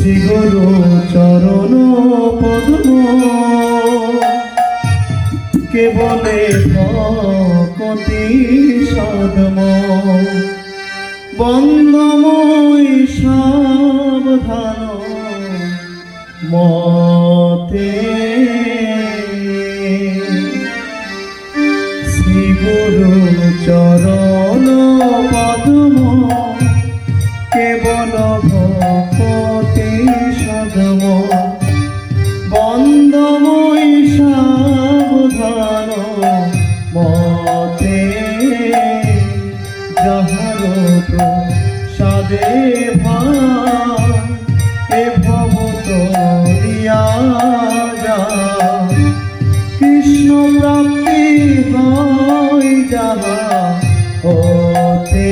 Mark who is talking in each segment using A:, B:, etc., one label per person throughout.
A: শ্রী গুরু চরণ পদ্ম কেবলে ভকতি সদম বন্দময় সাবধান মতে শ্রী গুরু চরণ পদ্ম কেবল ভকতি সদম বন্দময় সাবধান মতে যাহার প্রসাদে ভাই এ ভব তরিয়া যায় কৃষ্ণ প্রাপ্তি হয় যাহা হতে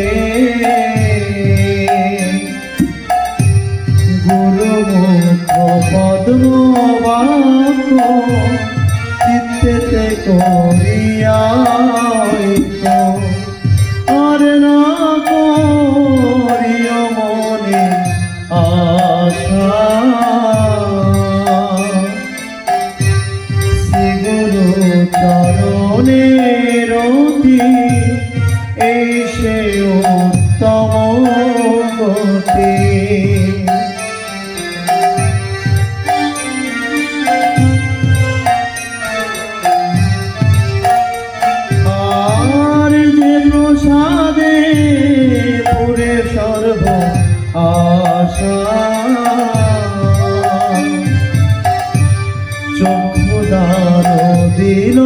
A: গুরুমুখ পদ্ম বাক্য চিত্তেতে করিয়া আর না করিও মনে আশা শ্রী গুরু চরণে রতি এই সে উত্তম গতি প্রসাদে পুরে সর্ব আশা চক্ষুদার দিল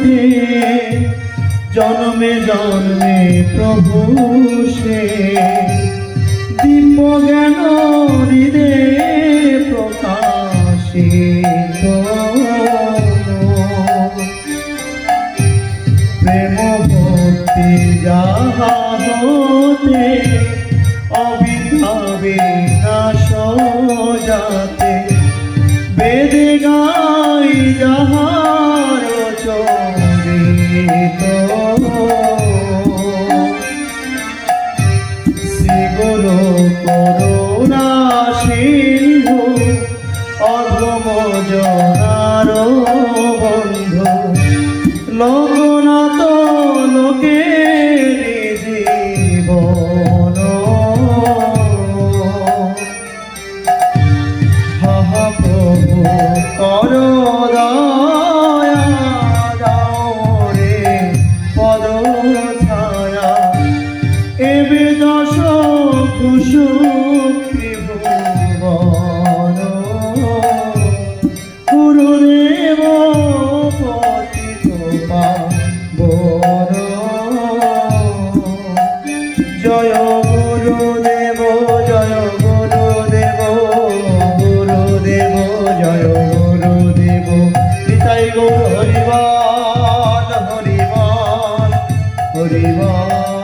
A: যে জন্মে জন্মে প্রভু সে দিব্য জ্ঞান হৃদে প্রকাশিত প্রেম ভক্তি যাহা হতে অবিদ্যা বিনাশ যাতে বেদে গাই যাহার চরিত শ্রী গুরু করুণা সিন্ধু অধম জনার বন্ধু লোকনাথ লোকের জীবন হাহা প্রভু কর দয়া দাও রে পদ ছায়া এবে দশ কুশু ত্রিভুবন গুরুদেব জয় গুরুদেব জয় গুরুদেব গুরুদেব জয় গুরুদেব নিতাই গৌর হরিবল হরিবল হরিবল।